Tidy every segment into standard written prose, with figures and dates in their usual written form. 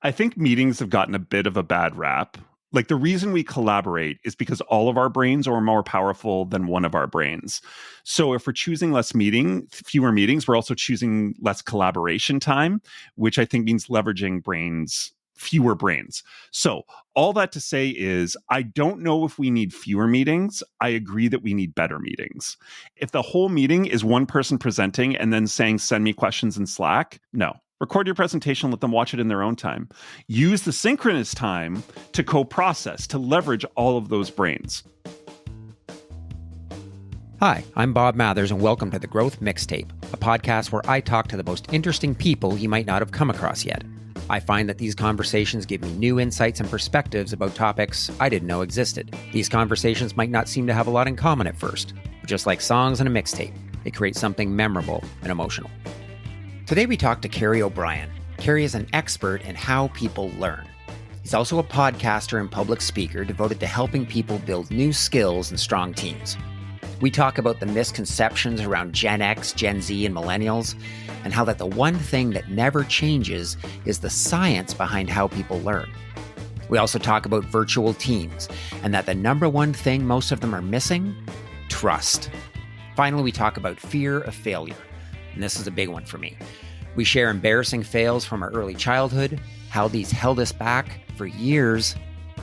I think meetings have gotten a bit of a bad rap. Like the reason we collaborate is because all of our brains are more powerful than one of our brains. So if we're choosing fewer meetings, we're also choosing less collaboration time, which I think means leveraging fewer brains. So all that to say is, I don't know if we need fewer meetings. I agree that we need better meetings. If the whole meeting is one person presenting and then saying, send me questions in Slack, no. Record your presentation, let them watch it in their own time. Use the synchronous time to co-process, to leverage all of those brains. Hi, I'm Bob Mathers, and welcome to The Growth Mixtape, a podcast where I talk to the most interesting people you might not have come across yet. I find that these conversations give me new insights and perspectives about topics I didn't know existed. These conversations might not seem to have a lot in common at first, but just like songs and a mixtape, they create something memorable and emotional. Today we talk to Kerry O'Brien. Kerry is an expert in how people learn. He's also a podcaster and public speaker devoted to helping people build new skills and strong teams. We talk about the misconceptions around Gen X, Gen Z, and millennials, and how that the one thing that never changes is the science behind how people learn. We also talk about virtual teams, and that the number one thing most of them are missing, trust. Finally, we talk about fear of failure. And this is a big one for me. We share embarrassing fails from our early childhood, how these held us back for years,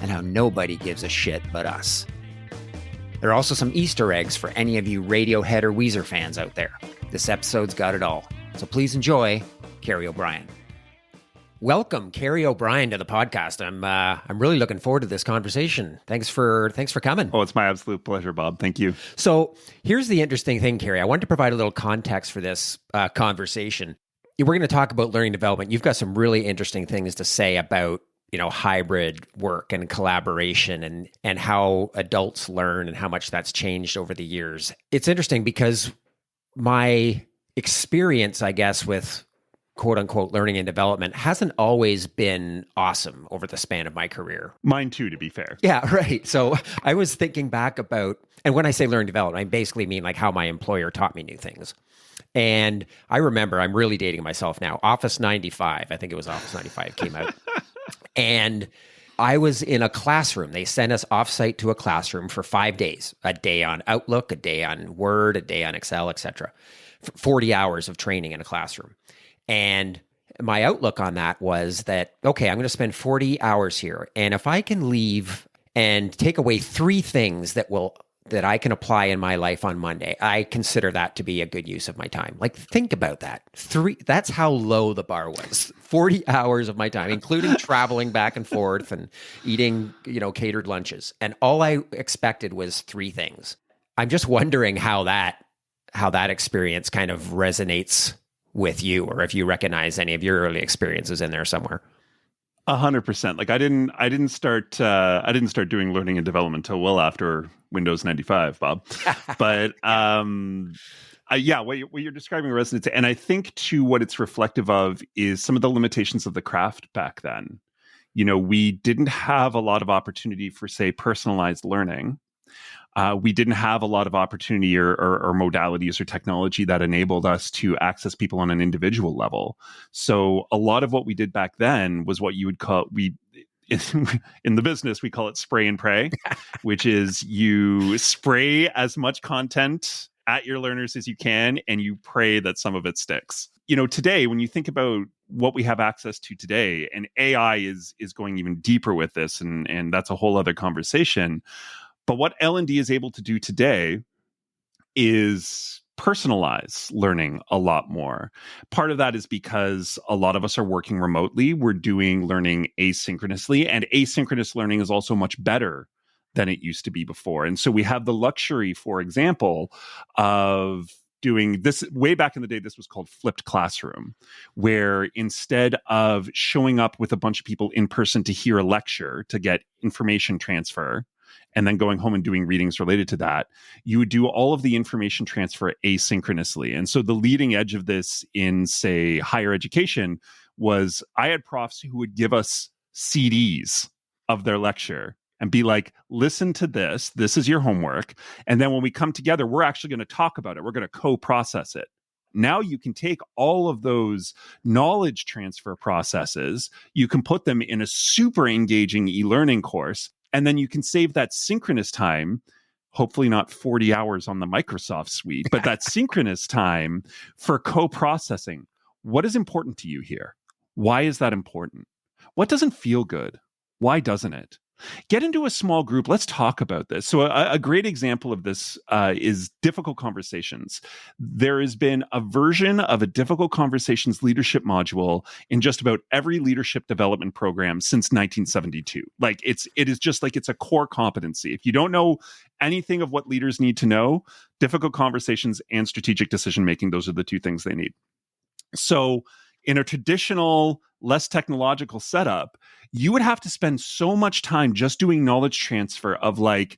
and how nobody gives a shit but us. There are also some Easter eggs for any of you Radiohead or Weezer fans out there. This episode's got it all. So please enjoy Kerry O'Brien. Welcome, Kerry O'Brien, to the podcast. I'm really looking forward to this conversation. Thanks for coming. Oh, it's my absolute pleasure, Bob. Thank you. So here's the interesting thing, Kerry. I wanted to provide a little context for this conversation. We're going to talk about learning development. You've got some really interesting things to say about, hybrid work and collaboration and how adults learn and how much that's changed over the years. It's interesting because my experience, I guess, with quote unquote learning and development hasn't always been awesome over the span of my career. Mine too, to be fair. Yeah, right. So I was thinking back about, and when I say learning and development, I basically mean like how my employer taught me new things. And I remember, I'm really dating myself now, Office 95, I think it was Office 95 came out. And I was in a classroom. They sent us offsite to a classroom for 5 days, a day on Outlook, a day on Word, a day on Excel, etc. 40 hours of training in a classroom. And my outlook on that was that, okay, I'm going to spend 40 hours here. And if I can leave and take away 3 things that I can apply in my life on Monday, I consider that to be a good use of my time. Like, think about that. That's how low the bar was. 40 hours of my time, including traveling back and forth and eating, catered lunches. And all I expected was 3 things. I'm just wondering how that experience kind of resonates with you, or if you recognize any of your early experiences in there somewhere. 100%. Like I didn't start doing learning and development until well after Windows 95, Bob. But what you're describing resonates, and I think too what it's reflective of is some of the limitations of the craft back then. We didn't have a lot of opportunity for, say, personalized learning. We didn't have a lot of opportunity or modalities or technology that enabled us to access people on an individual level. So a lot of what we did back then was what you would call, in the business, we call it spray and pray, which is you spray as much content at your learners as you can, and you pray that some of it sticks. Today, when you think about what we have access to today, and AI is going even deeper with this, and that's a whole other conversation. But what L&D is able to do today is personalize learning a lot more. Part of that is because a lot of us are working remotely. We're doing learning asynchronously, and asynchronous learning is also much better than it used to be before. And so we have the luxury, for example, of doing this. Way back in the day, this was called flipped classroom, where instead of showing up with a bunch of people in person to hear a lecture, to get information transfer, and then going home and doing readings related to that, you would do all of the information transfer asynchronously. And so the leading edge of this in, say, higher education was I had profs who would give us CDs of their lecture and be like, listen to this. This is your homework. And then when we come together, we're actually going to talk about it. We're going to co-process it. Now you can take all of those knowledge transfer processes, you can put them in a super engaging e-learning course, and then you can save that synchronous time, hopefully not 40 hours on the Microsoft suite, but that synchronous time for co-processing. What is important to you here? Why is that important? What doesn't feel good? Why doesn't it? Get into a small group. Let's talk about this. So a great example of this is difficult conversations. There has been a version of a difficult conversations leadership module in just about every leadership development program since 1972. Like it is just like it's a core competency. If you don't know anything of what leaders need to know, difficult conversations and strategic decision making, those are the two things they need. So in a traditional, less technological setup, you would have to spend so much time just doing knowledge transfer of like,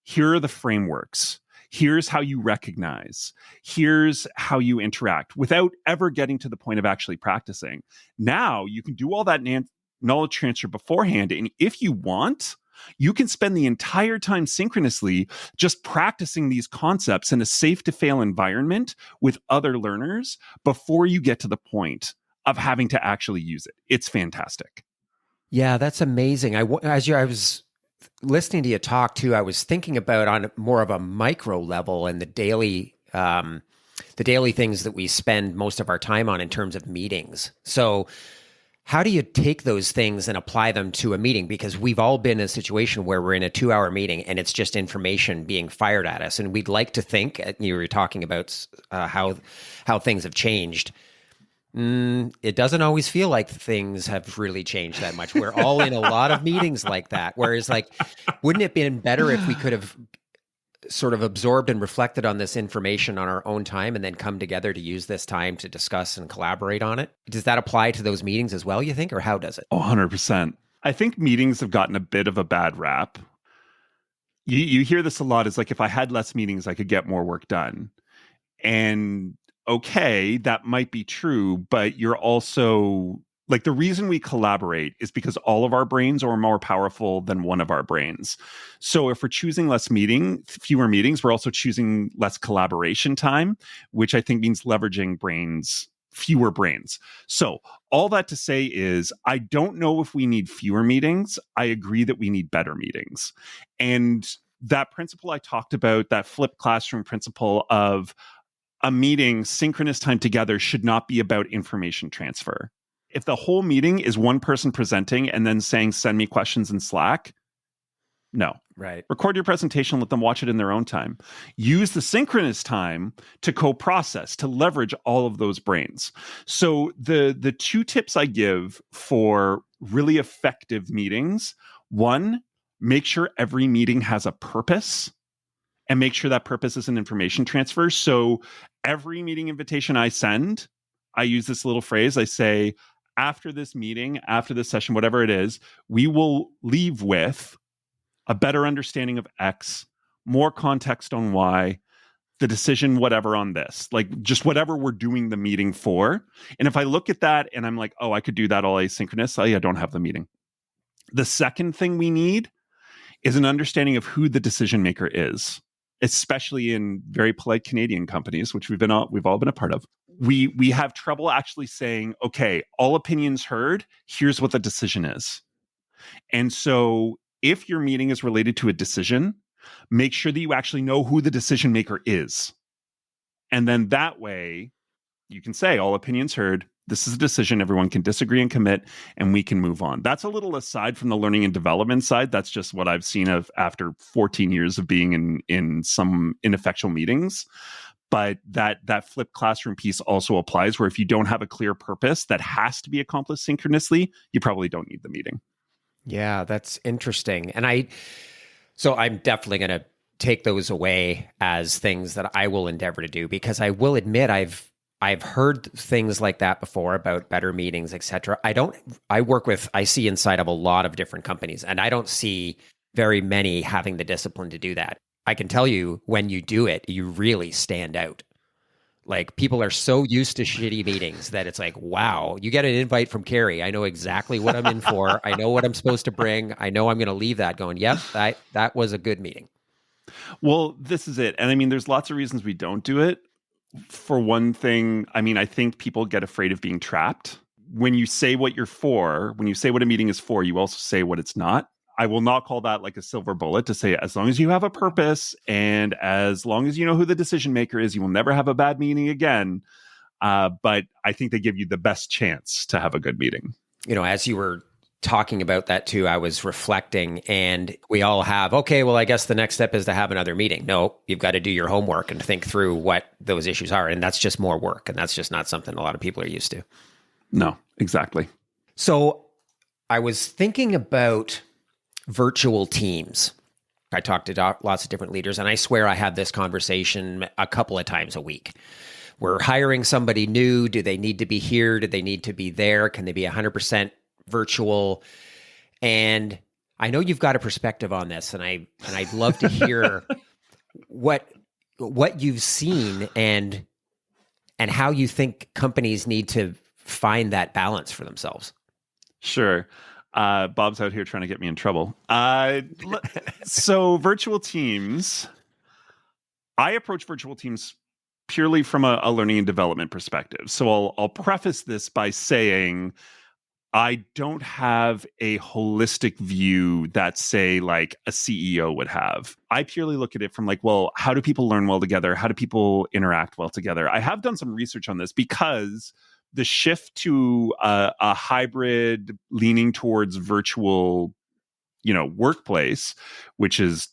here are the frameworks. Here's how you recognize. Here's how you interact without ever getting to the point of actually practicing. Now you can do all that knowledge transfer beforehand. And if you want, you can spend the entire time synchronously just practicing these concepts in a safe to fail environment with other learners before you get to the point of having to actually use it. It's fantastic. Yeah, that's amazing. I was listening to you talk too, I was thinking about on more of a micro level and the daily things that we spend most of our time on in terms of meetings. So how do you take those things and apply them to a meeting? Because we've all been in a situation where we're in a 2-hour meeting and it's just information being fired at us. And we'd like to think, you were talking about how things have changed. It doesn't always feel like things have really changed that much. We're all in a lot of meetings like that. Whereas like, wouldn't it have been better if we could have sort of absorbed and reflected on this information on our own time and then come together to use this time to discuss and collaborate on it? Does that apply to those meetings as well, you think, or how does it? 100%. I think meetings have gotten a bit of a bad rap. You hear this a lot. It's like, if I had less meetings, I could get more work done. And okay, that might be true, but you're also like, the reason we collaborate is because all of our brains are more powerful than one of our brains. So if we're choosing fewer meetings, we're also choosing less collaboration time, which I think means leveraging fewer brains. So all that to say is, I don't know if we need fewer meetings. I agree that we need better meetings. And that principle I talked about, that flipped classroom principle of a meeting, synchronous time together, should not be about information transfer. If the whole meeting is one person presenting and then saying, send me questions in Slack, no. Right. Record your presentation, let them watch it in their own time. Use the synchronous time to co-process, to leverage all of those brains. So the two tips I give for really effective meetings: one, make sure every meeting has a purpose, and make sure that purpose is an information transfer. So every meeting invitation I send, I use this little phrase. I say, after this meeting, after this session, whatever it is, we will leave with a better understanding of X, more context on Y, the decision, whatever on this, like just whatever we're doing the meeting for. And if I look at that and I'm like, oh, I could do that all asynchronous, I don't have the meeting. The second thing we need is an understanding of who the decision maker is, especially in very polite Canadian companies, which we've all been a part of. We have trouble actually saying, okay, all opinions heard, here's what the decision is. And so if your meeting is related to a decision, make sure that you actually know who the decision maker is. And then that way you can say, all opinions heard, this is a decision, everyone can disagree and commit, and we can move on. That's a little aside from the learning and development side. That's just what I've seen of after 14 years of being in some ineffectual meetings. But that flipped classroom piece also applies, where if you don't have a clear purpose that has to be accomplished synchronously, you probably don't need the meeting. Yeah, that's interesting. And so I'm definitely going to take those away as things that I will endeavor to do, because I will admit I've heard things like that before about better meetings, etc. I see inside of a lot of different companies, and I don't see very many having the discipline to do that. I can tell you, when you do it, you really stand out. Like, people are so used to shitty meetings that it's like, wow, you get an invite from Kerry. I know exactly what I'm in for. I know what I'm supposed to bring. I know I'm going to leave that going, yep, that was a good meeting. Well, this is it. And I mean, there's lots of reasons we don't do it. For one thing, I mean, I think people get afraid of being trapped. When you say what you're for, when you say what a meeting is for, you also say what it's not. I will not call that like a silver bullet to say, as long as you have a purpose and as long as you know who the decision maker is, you will never have a bad meeting again. But I think they give you the best chance to have a good meeting. You know, as you were talking about that too, I was reflecting, and we all have, okay, well, I guess the next step is to have another meeting. No, you've got to do your homework and think through what those issues are. And that's just more work. And that's just not something a lot of people are used to. No, exactly. So I was thinking about virtual teams. I talked to lots of different leaders, and I swear I have this conversation a couple of times a week. We're hiring somebody new. Do they need to be here? Do they need to be there? Can they be 100% virtual? And I know you've got a perspective on this, and I'd love to hear what you've seen and how you think companies need to find that balance for themselves. Sure. Bob's out here trying to get me in trouble. So virtual teams, I approach virtual teams purely from a learning and development perspective. So I'll preface this by saying I don't have a holistic view that, say, like a CEO would have. I purely look at it from like, well, how do people learn well together? How do people interact well together? I have done some research on this because the shift to a hybrid leaning towards virtual, workplace, which is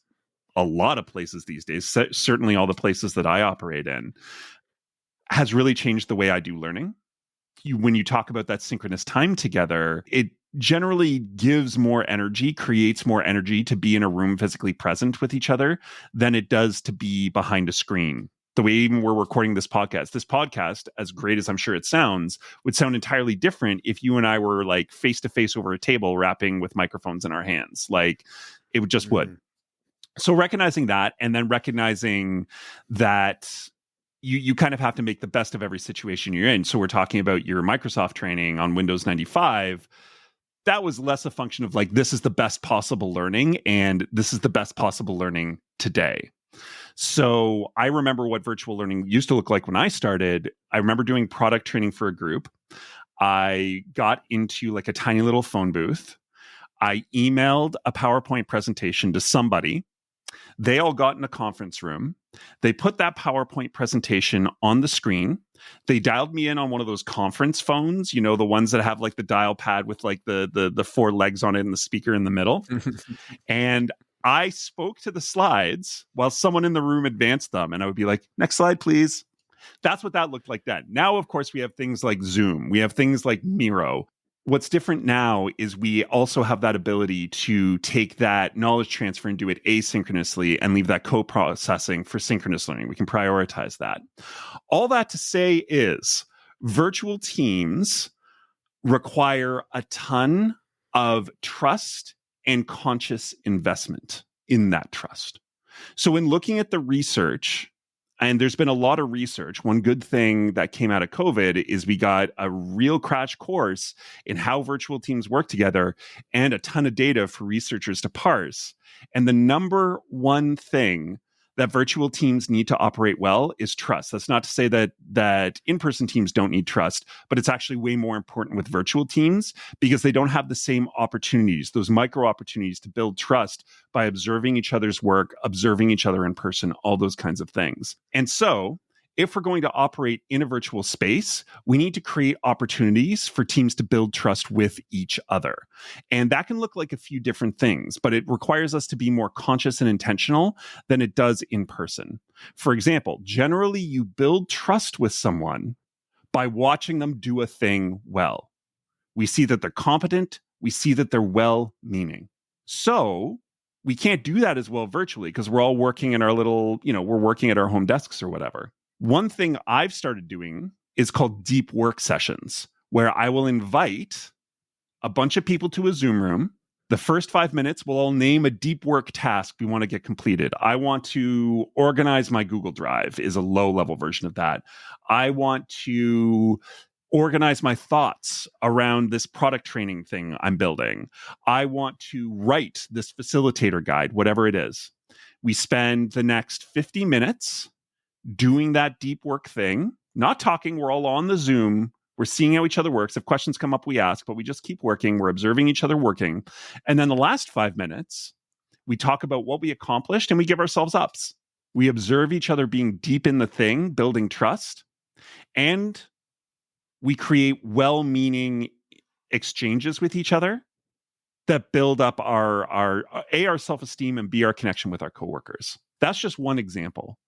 a lot of places these days, certainly all the places that I operate in, has really changed the way I do learning. When you talk about that synchronous time together, it generally gives more energy, creates more energy to be in a room physically present with each other than it does to be behind a screen. The way even we're recording this podcast, as great as I'm sure it sounds, would sound entirely different if you and I were like face to face over a table rapping with microphones in our hands. Like it would just would. So recognizing that, and then recognizing that you kind of have to make the best of every situation you're in. So we're talking about your Microsoft training on Windows 95. That was less a function of like, this is the best possible learning, and this is the best possible learning today. So I remember what virtual learning used to look like when I started. I remember doing product training for a group. I got into like a tiny little phone booth. I emailed a PowerPoint presentation to somebody. They all got in a conference room. They put that PowerPoint presentation on the screen. They dialed me in on one of those conference phones, the ones that have like the dial pad with like the four legs on it and the speaker in the middle. And I spoke to the slides while someone in the room advanced them. And I would be like, next slide, please. That's what that looked like then. Now, of course, we have things like Zoom. We have things like Miro. What's different now is we also have that ability to take that knowledge transfer and do it asynchronously and leave that co-processing for synchronous learning. We can prioritize that. All that to say is virtual teams require a ton of trust and conscious investment in that trust. So in looking at the research, and there's been a lot of research. One good thing that came out of COVID is we got a real crash course in how virtual teams work together and a ton of data for researchers to parse. And the number one thing that virtual teams need to operate well is trust. That's not to say that in-person teams don't need trust, but it's actually way more important with virtual teams because they don't have the same opportunities, those micro opportunities to build trust by observing each other's work, observing each other in person, all those kinds of things. And so if we're going to operate in a virtual space, we need to create opportunities for teams to build trust with each other. And that can look like a few different things, but it requires us to be more conscious and intentional than it does in person. For example, generally you build trust with someone by watching them do a thing well. We see that they're competent. We see that they're well-meaning. So we can't do that as well virtually because we're all working in our little, we're working at our home desks or whatever. One thing I've started doing is called deep work sessions, where I will invite a bunch of people to a Zoom room. The first 5 minutes, we'll all name a deep work task we want to get completed. I want to organize my Google Drive is a low-level version of that. I want to organize my thoughts around this product training thing I'm building. I want to write this facilitator guide, whatever it is. We spend the next 50 minutes doing that deep work thing, not talking. We're all on the Zoom. We're seeing how each other works. If questions come up, we ask, but we just keep working. We're observing each other working. And then the last 5 minutes, we talk about what we accomplished and we give ourselves ups. We observe each other being deep in the thing, building trust, and we create well-meaning exchanges with each other that build up our self-esteem and B, our connection with our coworkers. That's just one example.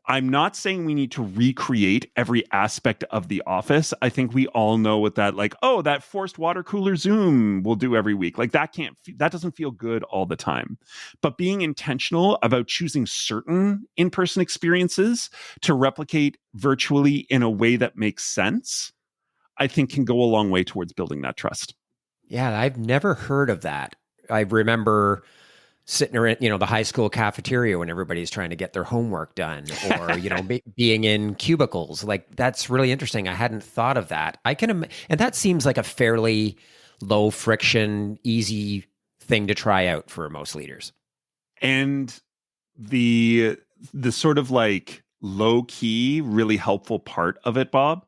I'm not saying we need to recreate every aspect of the office. I think we all know what that, like, oh, that forced water cooler Zoom we'll do every week. Like that doesn't feel good all the time. But being intentional about choosing certain in-person experiences to replicate virtually in a way that makes sense, I think can go a long way towards building that trust. Yeah, I've never heard of that. I remember sitting around, the high school cafeteria when everybody's trying to get their homework done, or, being in cubicles. Like, that's really interesting. I hadn't thought of that. And that seems like a fairly low friction, easy thing to try out for most leaders. And the sort of like low key, really helpful part of it, Bob,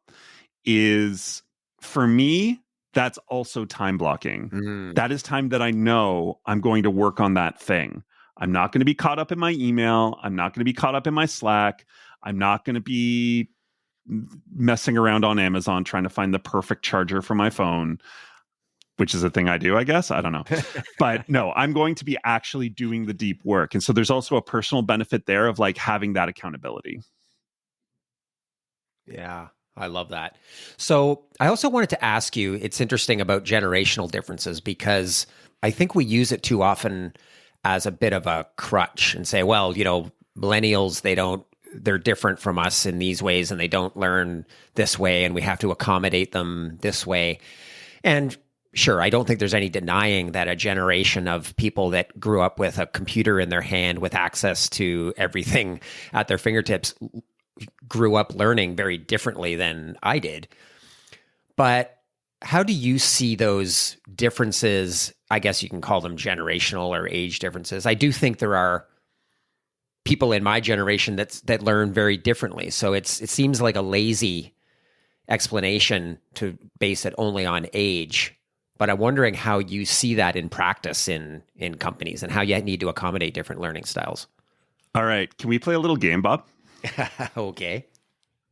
is for me, that's also time blocking. That is time that I know I'm going to work on that thing. I'm not going to be caught up in my email. I'm not going to be caught up in my Slack. I'm not going to be messing around on Amazon trying to find the perfect charger for my phone, which is a thing I do, I guess. I don't know. But no, I'm going to be actually doing the deep work. And so there's also a personal benefit there of like having that accountability. Yeah. I love that. So I also wanted to ask you, it's interesting about generational differences, because I think we use it too often as a bit of a crutch and say, well, millennials, they're different from us in these ways and they don't learn this way and we have to accommodate them this way. And sure, I don't think there's any denying that a generation of people that grew up with a computer in their hand with access to everything at their fingertips grew up learning very differently than I did. But how do you see those differences? I guess you can call them generational or age differences. I do think there are people in my generation that learn very differently. So it seems like a lazy explanation to base it only on age. But I'm wondering how you see that in practice in companies and how you need to accommodate different learning styles. All right. Can we play a little game, Bob? Okay.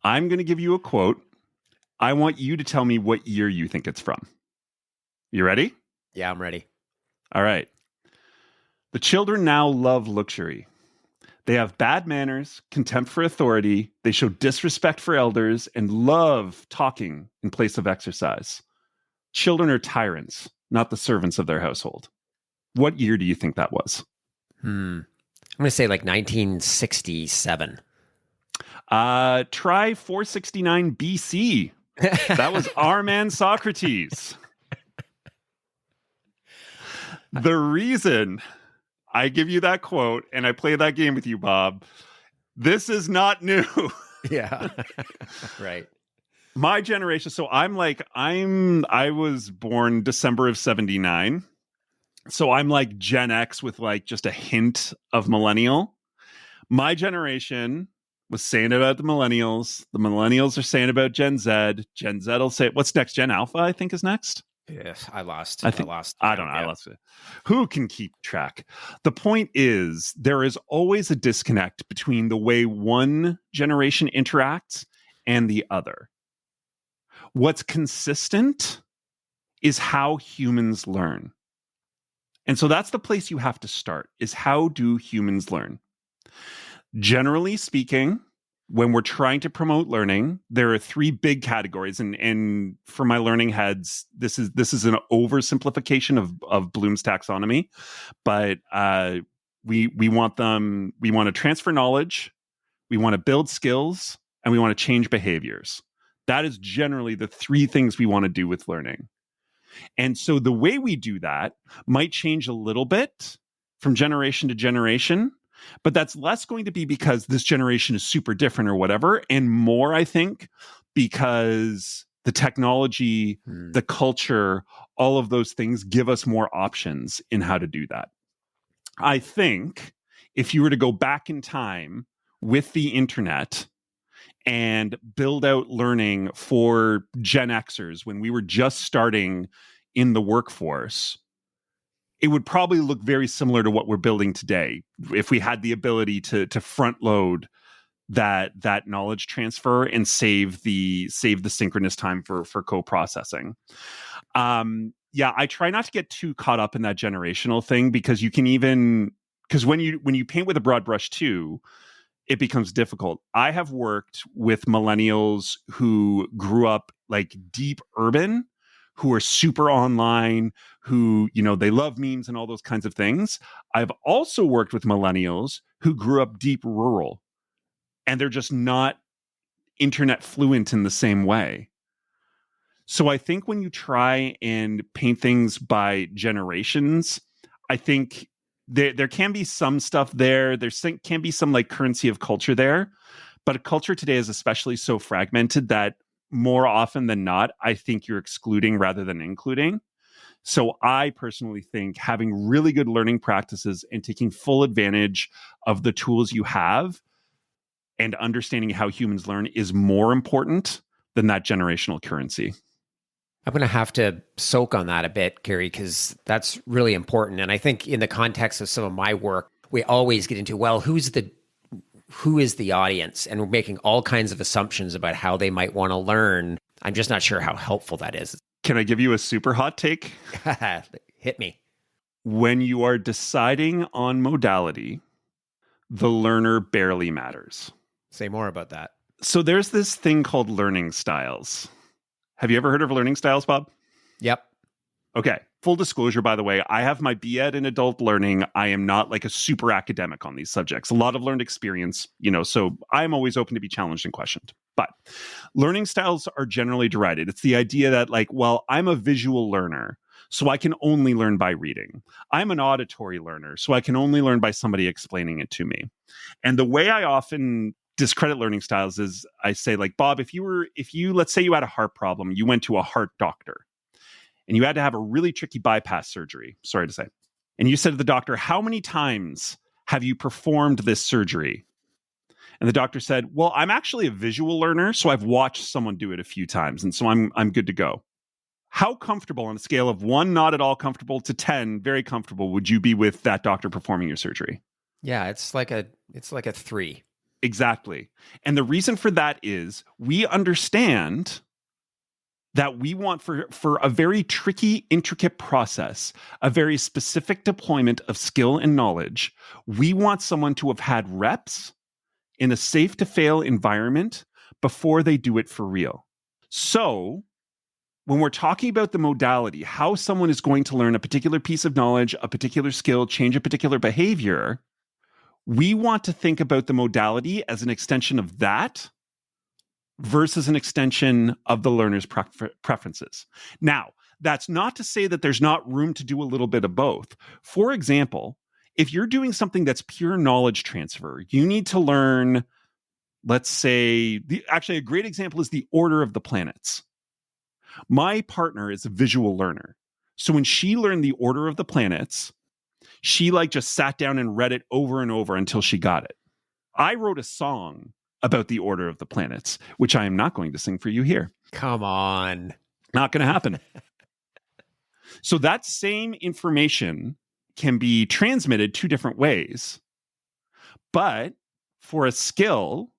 I'm going to give you a quote. I want you to tell me what year you think it's from. You ready? Yeah, I'm ready. All right. The children now love luxury. They have bad manners, contempt for authority. They show disrespect for elders and love talking in place of exercise. Children are tyrants, not the servants of their household. What year do you think that was? I'm going to say like 1967. Try 469 BC. That was our man Socrates. The reason I give you that quote and I play that game with you, Bob, this is not new. Yeah. Right. My generation. So I was born December of 79. So I'm like Gen X with like just a hint of millennial. My generation was saying about the millennials. The millennials are saying about Gen Z. Gen Z will say, what's next? Gen Alpha, I think, is next. Yes, I lost. I don't know. I lost it. Who can keep track? The point is, there is always a disconnect between the way one generation interacts and the other. What's consistent is how humans learn. And so that's the place you have to start, is how do humans learn? Generally speaking, when we're trying to promote learning, there are three big categories. And for my learning heads, this is an oversimplification of Bloom's taxonomy. But we want to transfer knowledge, we want to build skills, and we want to change behaviors. That is generally the three things we want to do with learning. And so the way we do that might change a little bit from generation to generation, but that's less going to be because this generation is super different or whatever, and more, I think, because the technology, the culture, all of those things give us more options in how to do that. I think if you were to go back in time with the internet and build out learning for Gen Xers when we were just starting in the workforce, it would probably look very similar to what we're building today if we had the ability to front load that knowledge transfer and save the synchronous time for co-processing. I try not to get too caught up in that generational thing, because when you paint with a broad brush too, it becomes difficult. I have worked with millennials who grew up like deep urban, who are super online, who, they love memes and all those kinds of things. I've also worked with millennials who grew up deep rural, and they're just not internet fluent in the same way. So I think when you try and paint things by generations, I think there can be some stuff there. There can be some like currency of culture there. But culture today is especially so fragmented that more often than not, I think you're excluding rather than including. So I personally think having really good learning practices and taking full advantage of the tools you have and understanding how humans learn is more important than that generational currency. I'm going to have to soak on that a bit, Kerry, because that's really important. And I think in the context of some of my work, we always get into, well, who is the audience? And we're making all kinds of assumptions about how they might want to learn. I'm just not sure how helpful that is. Can I give you a super hot take? Hit me. When you are deciding on modality, the learner barely matters. Say more about that. So there's this thing called learning styles. Have you ever heard of learning styles, Bob? Yep. Okay. Full disclosure, by the way, I have my BEd in adult learning. I am not like a super academic on these subjects. A lot of learned experience, so I'm always open to be challenged and questioned. But learning styles are generally derided. It's the idea that I'm a visual learner, so I can only learn by reading. I'm an auditory learner, so I can only learn by somebody explaining it to me. And the way I often discredit learning styles is I say, Bob, if you let's say you had a heart problem, you went to a heart doctor and you had to have a really tricky bypass surgery, sorry to say. And you said to the doctor, how many times have you performed this surgery? And the doctor said, well, I'm actually a visual learner, so I've watched someone do it a few times, and so I'm good to go. How comfortable on a scale of 1, not at all comfortable, to 10, very comfortable, would you be with that doctor performing your surgery? Yeah, it's like a 3. Exactly. And the reason for that is we understand that we want for a very tricky, intricate process, a very specific deployment of skill and knowledge, we want someone to have had reps in a safe to fail environment before they do it for real. So when we're talking about the modality, how someone is going to learn a particular piece of knowledge, a particular skill, change a particular behavior, we want to think about the modality as an extension of that versus an extension of the learner's preferences. Now, that's not to say that there's not room to do a little bit of both. For example, if you're doing something that's pure knowledge transfer, you need to learn, let's say, actually a great example is the order of the planets. My partner is a visual learner. So when she learned the order of the planets, she just sat down and read it over and over until she got it. I wrote a song about the order of the planets, which I am not going to sing for you here. Come on. Not going to happen. So that same information can be transmitted 2 different ways. But for a skill,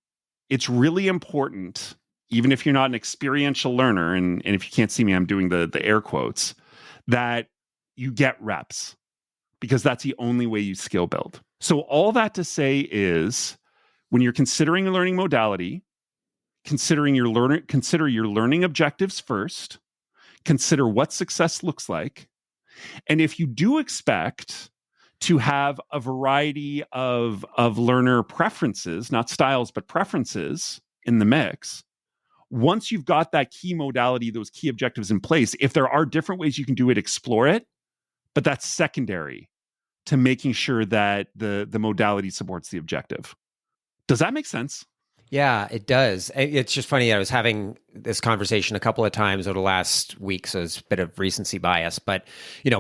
it's really important, even if you're not an experiential learner, and if you can't see me, I'm doing the air quotes, that you get reps, because that's the only way you skill build. So all that to say is, when you're considering a learning modality, consider your learning objectives first, consider what success looks like. And if you do expect to have a variety of learner preferences, not styles, but preferences in the mix, once you've got that key modality, those key objectives in place, if there are different ways you can do it, explore it. But that's secondary to making sure that the modality supports the objective. Does that make sense? Yeah, it does. It's just funny. I was having this conversation a couple of times over the last week, so it's a bit of recency bias. But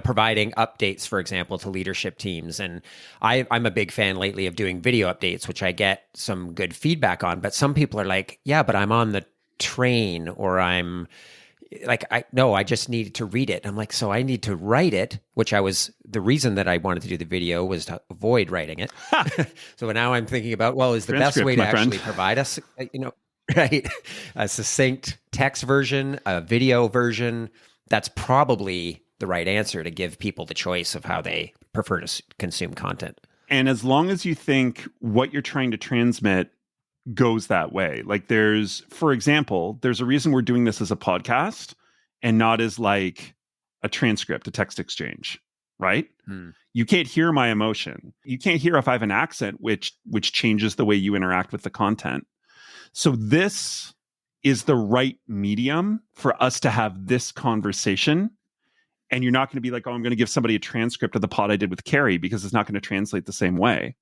providing updates, for example, to leadership teams, and I'm a big fan lately of doing video updates, which I get some good feedback on. But some people are like, "Yeah, but I'm on the train, or I'm like, I just need to read it." I'm like, so I need to write it, which the reason that I wanted to do the video was to avoid writing it. So now I'm thinking about, well, is the best way to actually provide us, right, a succinct text version, a video version? That's probably the right answer to give people the choice of how they prefer to consume content. And as long as you think what you're trying to transmit goes that way. Like for example, there's a reason we're doing this as a podcast and not as like a transcript, a text exchange, right? You can't hear my emotion. You can't hear if I have an accent, which changes the way you interact with the content. So this is the right medium for us to have this conversation. And you're not going to be like, oh, I'm going to give somebody a transcript of the pod I did with Kerry, because it's not going to translate the same way.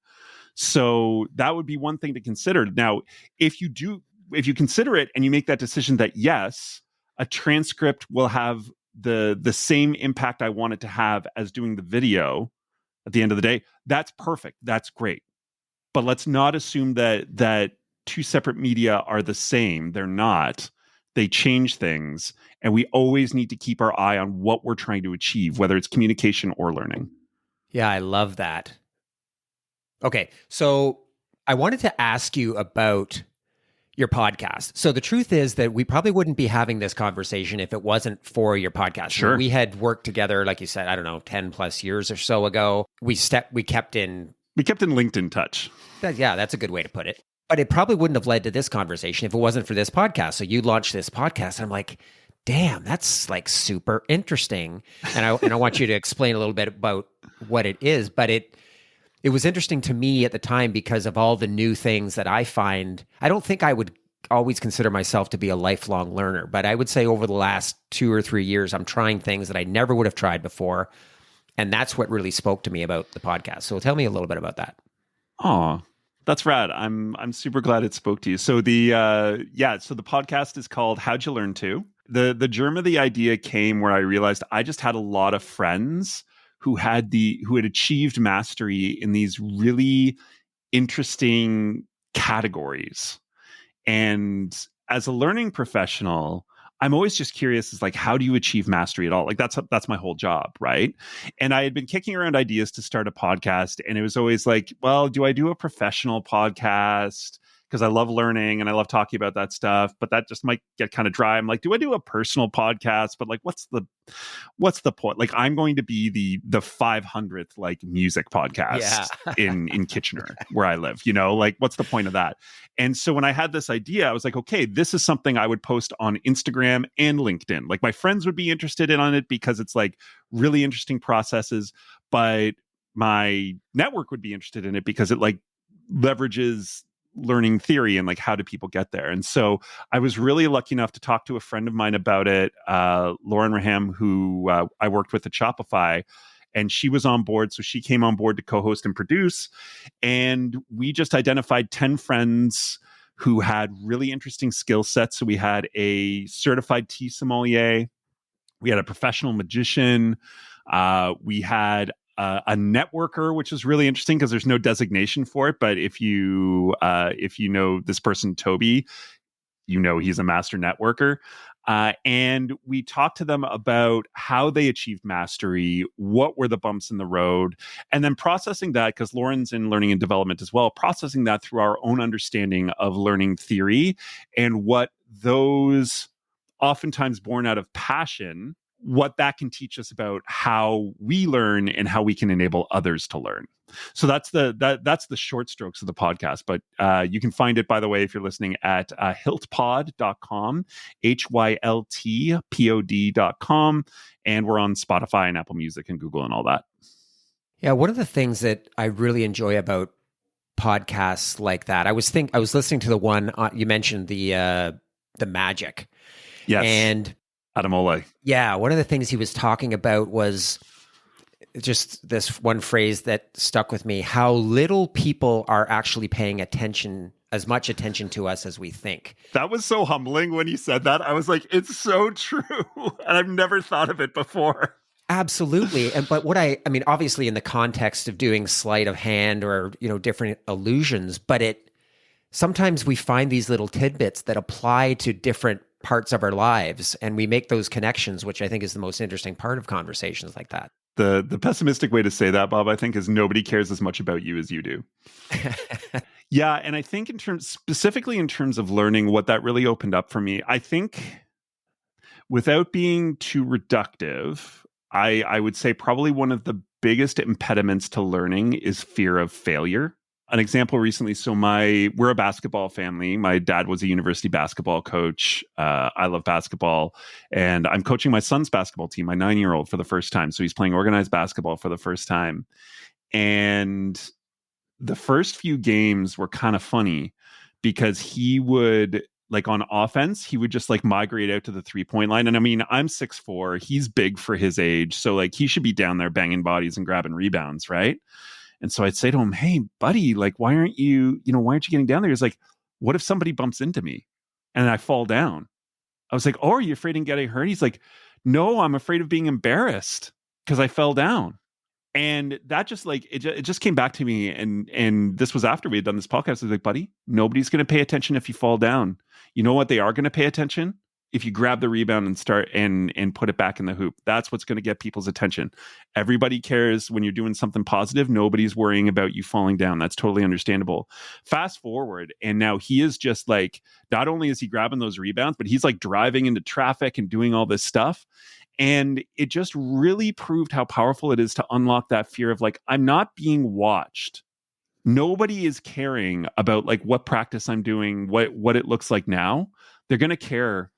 So that would be one thing to consider. Now, if you consider it and you make that decision that yes, a transcript will have the same impact I want it to have as doing the video at the end of the day, that's perfect. That's great. But let's not assume that two separate media are the same. They're not. They change things. And we always need to keep our eye on what we're trying to achieve, whether it's communication or learning. Yeah, I love that. Okay, so I wanted to ask you about your podcast. So the truth is that we probably wouldn't be having this conversation if it wasn't for your podcast. Sure. We had worked together, like you said, I don't know, 10 plus years or so ago. We kept in LinkedIn touch. That's a good way to put it. But it probably wouldn't have led to this conversation if it wasn't for this podcast. So you launched this podcast, and I'm like, damn, that's like super interesting. And I want you to explain a little bit about what it is, but it was interesting to me at the time because of all the new things that I find. I don't think I would always consider myself to be a lifelong learner, but I would say over the last 2 or 3 years, I'm trying things that I never would have tried before. And that's what really spoke to me about the podcast. So tell me a little bit about that. Oh, that's rad. I'm super glad it spoke to you. So the podcast is called How'd You Learn To? The germ of the idea came where I realized I just had a lot of friends who had achieved mastery in these really interesting categories. And as a learning professional, I'm always just curious, is like, how do you achieve mastery at all? Like that's my whole job, right? And I had been kicking around ideas to start a podcast, and it was always like, well, do I do a professional podcast? Because I love learning and I love talking about that stuff, but that just might get kind of dry. I'm like, do I do a personal podcast? But like, what's the point? Like, I'm going to be the 500th like music podcast in Kitchener where I live, like what's the point of that? And so when I had this idea, I was like, okay, this is something I would post on Instagram and LinkedIn. Like my friends would be interested in on it because it's like really interesting processes, but my network would be interested in it because it like leverages learning theory and like how do people get there. And so I was really lucky enough to talk to a friend of mine about it, Lauren Raham, who I worked with at Shopify, and she was on board. So she came on board to co-host and produce. And we just identified 10 friends who had really interesting skill sets. So we had a certified tea sommelier, we had a professional magician, we had a networker, which is really interesting because there's no designation for it. But if you know this person, Toby, he's a master networker. And we talked to them about how they achieved mastery, what were the bumps in the road, and then processing that, because Lauren's in learning and development as well, processing that through our own understanding of learning theory and what those oftentimes born out of passion, what that can teach us about how we learn and how we can enable others to learn. So that's the short strokes of the podcast. But you can find it, by the way, if you're listening, at hiltpod.com, HYLTPOD.com. And we're on Spotify and Apple Music and Google and all that. Yeah, one of the things that I really enjoy about podcasts like that, I was listening to the one you mentioned, the magic. Yes. And Adam Ole. Yeah, one of the things he was talking about was just this one phrase that stuck with me: how little people are actually paying attention as much attention to us as we think. That was so humbling when you said that. I was like, it's so true. And I've never thought of it before. Absolutely. But what I mean, obviously in the context of doing sleight of hand or, different illusions, but sometimes we find these little tidbits that apply to different parts of our lives, and we make those connections, which I think is the most interesting part of conversations like that. The pessimistic way to say that, Bob, I think, is nobody cares as much about you as you do. Yeah, and I think specifically in terms of learning, what that really opened up for me, I think without being too reductive, I would say probably one of the biggest impediments to learning is fear of failure. An example recently, we're a basketball family. My dad was a university basketball coach. I love basketball, and I'm coaching my son's basketball team, my 9-year-old, for the first time. So he's playing organized basketball for the first time. And the first few games were kind of funny because he would, like on offense, he would just like migrate out to the 3-point line. And I mean, I'm 6'4", he's big for his age. So like he should be down there banging bodies and grabbing rebounds, right? And so I'd say to him, hey, buddy, like, why aren't you getting down there? He's like, what if somebody bumps into me and I fall down? I was like, oh, are you afraid of getting hurt? He's like, no, I'm afraid of being embarrassed because I fell down. And that just like, it just came back to me. And this was after we had done this podcast. I was like, buddy, nobody's going to pay attention if you fall down. You know what? They are going to pay attention if you grab the rebound and start and put it back in the hoop. That's what's going to get people's attention. Everybody cares when you're doing something positive. Nobody's worrying about you falling down. That's totally understandable. Fast forward, and now he is just like, not only is he grabbing those rebounds, but he's like driving into traffic and doing all this stuff. And it just really proved how powerful it is to unlock that fear of like, I'm not being watched. Nobody is caring about like what practice I'm doing, what it looks like now. They're going to care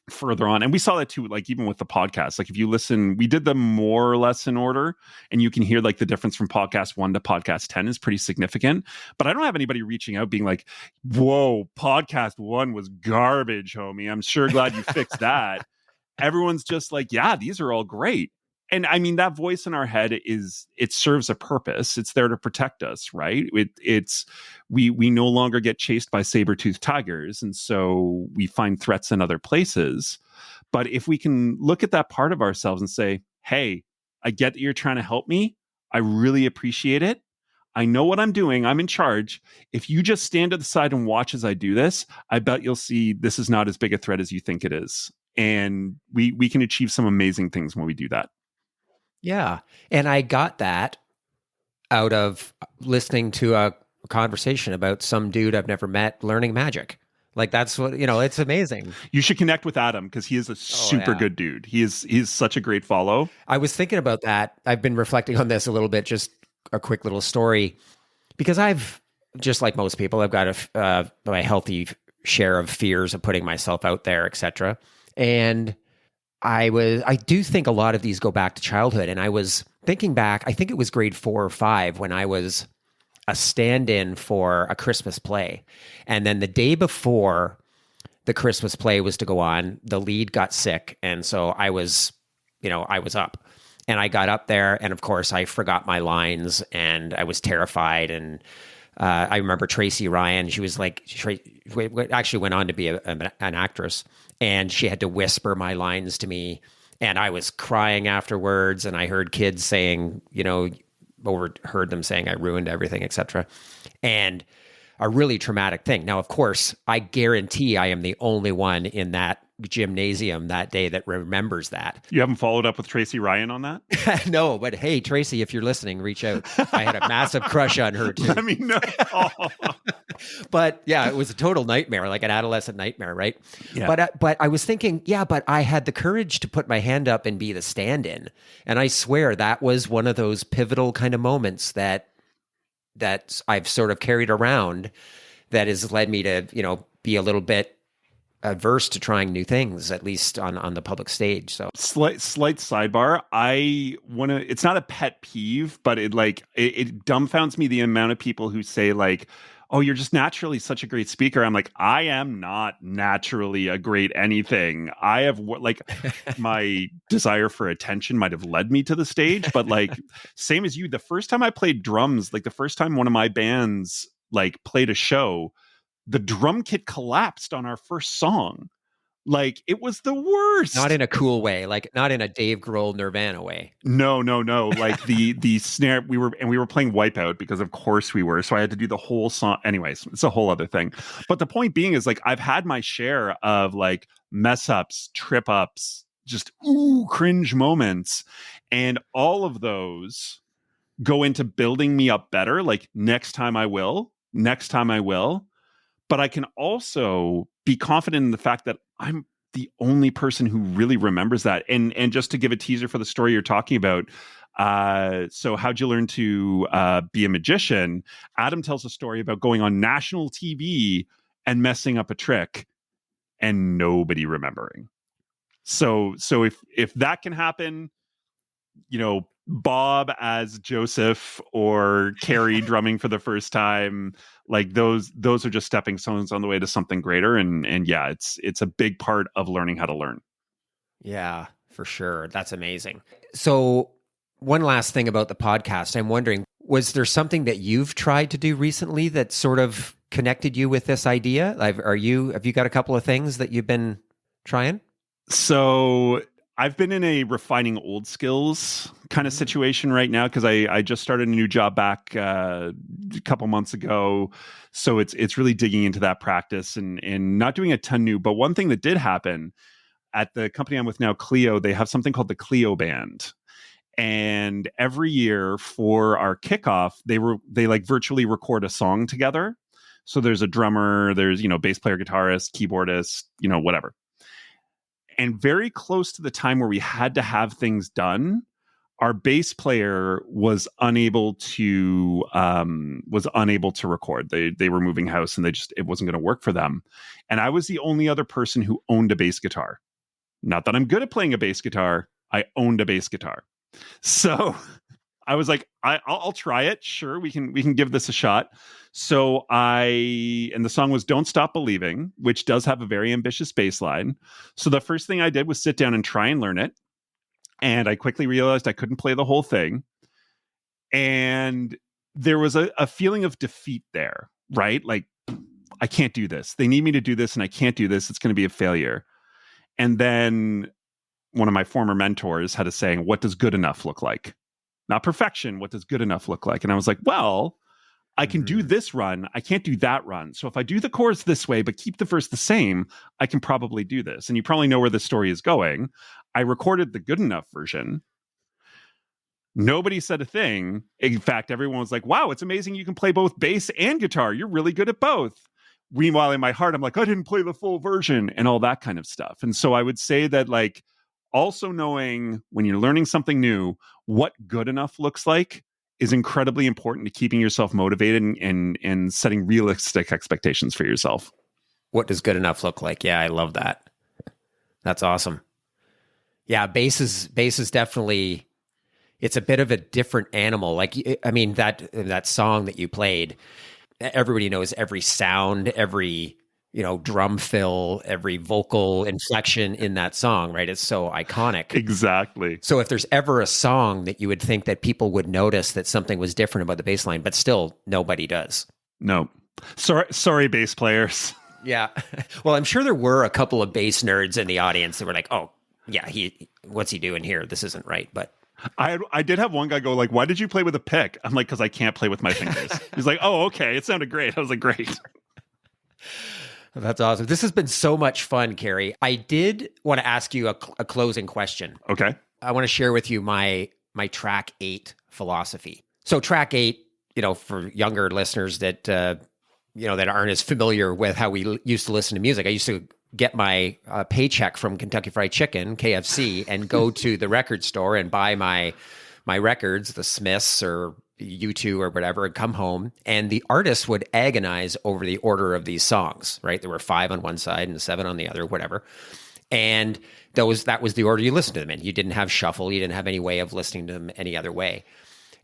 further on. And we saw that too, like even with the podcast. Like if you listen, we did them more or less in order, and you can hear like the difference from podcast 1 to podcast 10 is pretty significant. But I don't have anybody reaching out being like, whoa, podcast 1 was garbage, homie. I'm sure glad you fixed that. Everyone's just like, yeah, these are all great. And I mean, that voice in our head it serves a purpose. It's there to protect us, right? We no longer get chased by saber-toothed tigers. And so we find threats in other places. But if we can look at that part of ourselves and say, hey, I get that you're trying to help me. I really appreciate it. I know what I'm doing. I'm in charge. If you just stand to the side and watch as I do this, I bet you'll see this is not as big a threat as you think it is. And we can achieve some amazing things when we do that. Yeah. And I got that out of listening to a conversation about some dude I've never met learning magic. Like that's what, it's amazing. You should connect with Adam because he is a super good dude. He's such a great follow. I was thinking about that. I've been reflecting on this a little bit, just a quick little story, because I've, just like most people, I've got a healthy share of fears of putting myself out there, etc. And I do think a lot of these go back to childhood. And I was thinking back, I think it was grade 4 or 5 when I was a stand-in for a Christmas play. And then the day before the Christmas play was to go on, the lead got sick. And so I was up. And I got up there, and of course I forgot my lines, and I was terrified. And I remember Tracy Ryan, she was like, actually went on to be an actress, and she had to whisper my lines to me, and I was crying afterwards. And I heard kids saying, overheard them saying I ruined everything, etc. And a really traumatic thing. Now, of course, I guarantee I am the only one in that gymnasium that day that remembers that. You haven't followed up with Tracy Ryan on that? No, but hey, Tracy, if you're listening, reach out. I had a massive crush on her too. Let me know. Oh. But yeah, it was a total nightmare, like an adolescent nightmare, right? Yeah. But I was thinking, yeah, but I had the courage to put my hand up and be the stand-in. And I swear that was one of those pivotal kind of moments that I've sort of carried around that has led me to, be a little bit averse to trying new things, at least on the public stage. So slight sidebar. It's not a pet peeve, but it dumbfounds me the amount of people who say like, oh, you're just naturally such a great speaker. I'm like, I am not naturally a great anything. I have my desire for attention might have led me to the stage, but like same as you, the first time I played drums, like the first time one of my bands like played a show, the drum kit collapsed on our first song. Like, it was the worst. Not in a cool way, like not in a Dave Grohl Nirvana way. No. Like the snare, we were playing Wipeout because of course we were. So I had to do the whole song. Anyways, it's a whole other thing. But the point being is, like, I've had my share of like mess ups, trip ups, just cringe moments. And all of those go into building me up better. Like, next time I will. But I can also be confident in the fact that I'm the only person who really remembers that. And just to give a teaser for the story you're talking about, so how'd you learn to be a magician? Adam tells a story about going on national TV and messing up a trick and nobody remembering. So if that can happen, you know, Bob as Joseph or Kerry drumming for the first time, like those are just stepping stones on the way to something greater. And yeah, it's a big part of learning how to learn. Yeah, for sure. That's amazing. So one last thing about the podcast, I'm wondering, was there something that you've tried to do recently that sort of connected you with this idea? Have you got a couple of things that you've been trying? So I've been in a refining old skills kind of situation right now because I just started a new job back a couple months ago. So it's really digging into that practice and not doing a ton new. But one thing that did happen at the company I'm with now, Clio, they have something called the Clio Band. And every year for our kickoff, they like virtually record a song together. So there's a drummer, there's, you know, bass player, guitarist, keyboardist, you know, whatever. And very close to the time where we had to have things done, our bass player was unable to record. They were moving house and it wasn't going to work for them. And I was the only other person who owned a bass guitar. Not that I'm good at playing a bass guitar. I owned a bass guitar. So I was like, I'll try it. Sure, we can give this a shot. So and the song was Don't Stop Believing, which does have a very ambitious bass line. So the first thing I did was sit down and try and learn it. And I quickly realized I couldn't play the whole thing. And there was a feeling of defeat there, right? Like, I can't do this. They need me to do this and I can't do this. It's going to be a failure. And then one of my former mentors had a saying, what does good enough look like? Not perfection. What does good enough look like? And I was like, well, I can do this run. I can't do that run. So if I do the chorus this way, but keep the verse the same, I can probably do this. And you probably know where the story is going. I recorded the good enough version. Nobody said a thing. In fact, everyone was like, wow, it's amazing you can play both bass and guitar. You're really good at both. Meanwhile, in my heart, I'm like, I didn't play the full version and all that kind of stuff. And so I would say that, like, also knowing when you're learning something new, what good enough looks like is incredibly important to keeping yourself motivated and setting realistic expectations for yourself. What does good enough look like? Yeah, I love that. That's awesome. Yeah, bass is definitely, it's a bit of a different animal. Like, I mean, that song that you played, everybody knows every sound, every, you know, drum fill, every vocal inflection in that song, right? It's so iconic. Exactly. So if there's ever a song that you would think that people would notice that something was different about the bass line, but still nobody does. No. Sorry, bass players. Yeah. Well, I'm sure there were a couple of bass nerds in the audience that were like, oh, yeah, what's he doing here? This isn't right. But I did have one guy go like, why did you play with a pick? I'm like, because I can't play with my fingers. He's like, oh, okay. It sounded great. I was like, great. That's awesome. This has been so much fun, Kerry. I did want to ask you a closing question. Okay. I want to share with you my track 8 philosophy. So track 8, you know, for younger listeners that, you know, that aren't as familiar with how we used to listen to music. I used to get my paycheck from Kentucky Fried Chicken, KFC, and go to the record store and buy my records, the Smiths or U2 or whatever, and come home. And the artists would agonize over the order of these songs, right? There were 5 on one side and 7 on the other, whatever. And that was the order you listened to them in. You didn't have shuffle. You didn't have any way of listening to them any other way.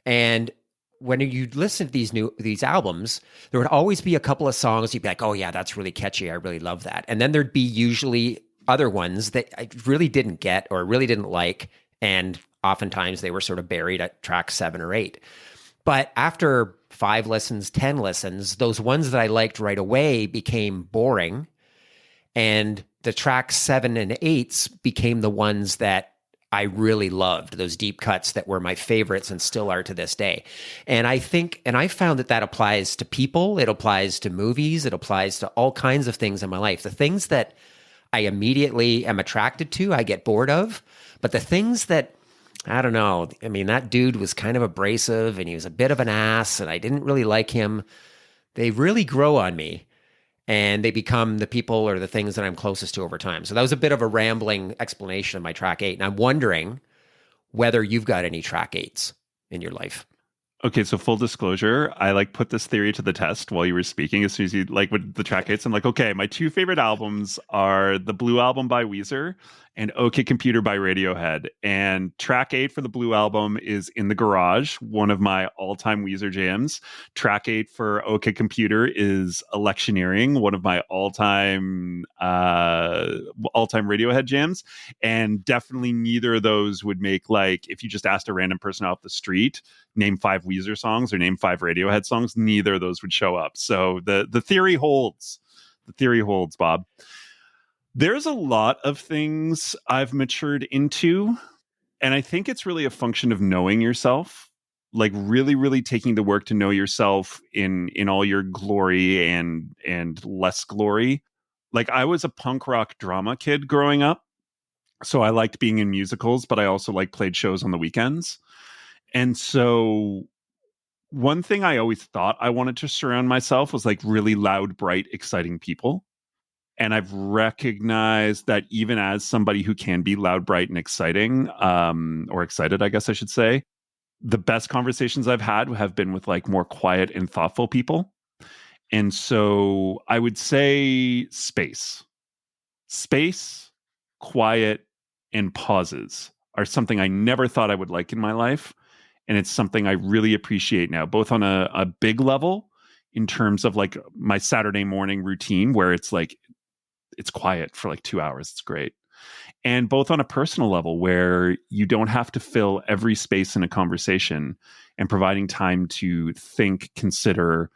And when you listen to these albums, there would always be a couple of songs you'd be like, oh yeah, that's really catchy. I really love that. And then there'd be usually other ones that I really didn't get or really didn't like. And oftentimes they were sort of buried at track 7 or 8. But after 5 listens, 10 listens, those ones that I liked right away became boring. And the tracks 7 and 8s became the ones that I really loved, those deep cuts that were my favorites and still are to this day. And I found that applies to people, it applies to movies, it applies to all kinds of things in my life. The things that I immediately am attracted to, I get bored of. But the things that, I don't know, I mean, that dude was kind of abrasive and he was a bit of an ass and I didn't really like him. They really grow on me. And they become the people or the things that I'm closest to over time. So that was a bit of a rambling explanation of my track 8. And I'm wondering whether you've got any track 8s in your life. Okay, so full disclosure, I put this theory to the test while you were speaking. As soon as you with the track 8s, I'm like, okay, my 2 favorite albums are the Blue Album by Weezer and OK Computer by Radiohead. And track 8 for the Blue Album is In the Garage, one of my all-time Weezer jams. Track 8 for OK Computer is Electioneering, one of my all-time Radiohead jams. And definitely neither of those would make, if you just asked a random person off the street, name 5 Weezer songs or name 5 Radiohead songs, neither of those would show up. So the theory holds. The theory holds, Bob. There's a lot of things I've matured into, and I think it's really a function of knowing yourself, really, really taking the work to know yourself in all your glory and less glory. I was a punk rock drama kid growing up, so I liked being in musicals, but I also played shows on the weekends. And so one thing I always thought I wanted to surround myself was really loud, bright, exciting people. And I've recognized that even as somebody who can be loud, bright, and exciting, or excited, I guess I should say, the best conversations I've had have been with more quiet and thoughtful people. And so I would say space, quiet, and pauses are something I never thought I would like in my life. And it's something I really appreciate now, both on a big level in terms of my Saturday morning routine where it's it's quiet for 2 hours. It's great. And both on a personal level where you don't have to fill every space in a conversation, and providing time to think, consider,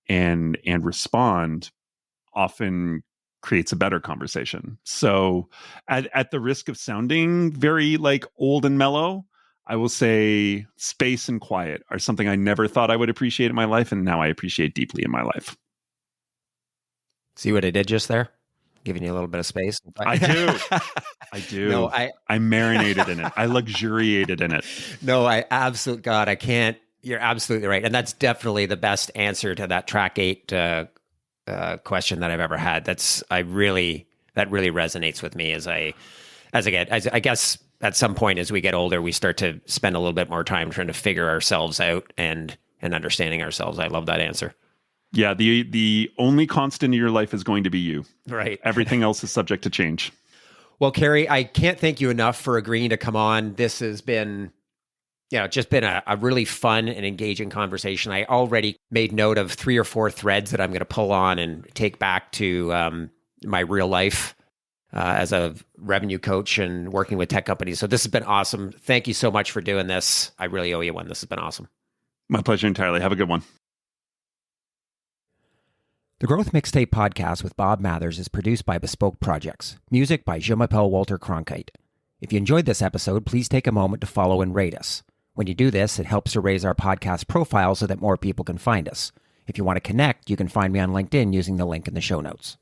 and respond often creates a better conversation. So at the risk of sounding very old and mellow, I will say space and quiet are something I never thought I would appreciate in my life, and now I appreciate deeply in my life. See what I did just there? Giving you a little bit of space. I do. No, I marinated in it. I luxuriated in it. No, God, I can't. You're absolutely right. And that's definitely the best answer to that track 8 question that I've ever had. That really resonates with me as I guess at some point as we get older, we start to spend a little bit more time trying to figure ourselves out and understanding ourselves. I love that answer. Yeah, the only constant in your life is going to be you. Right. Everything else is subject to change. Well, Kerry, I can't thank you enough for agreeing to come on. This has been, just been a really fun and engaging conversation. I already made note of 3 or 4 threads that I'm going to pull on and take back to my real life as a revenue coach and working with tech companies. So this has been awesome. Thank you so much for doing this. I really owe you one. This has been awesome. My pleasure entirely. Have a good one. The Growth Mixtape podcast with Bob Mathers is produced by Bespoke Projects. Music by Jean-Michel Walter Cronkite. If you enjoyed this episode, please take a moment to follow and rate us. When you do this, it helps to raise our podcast profile so that more people can find us. If you want to connect, you can find me on LinkedIn using the link in the show notes.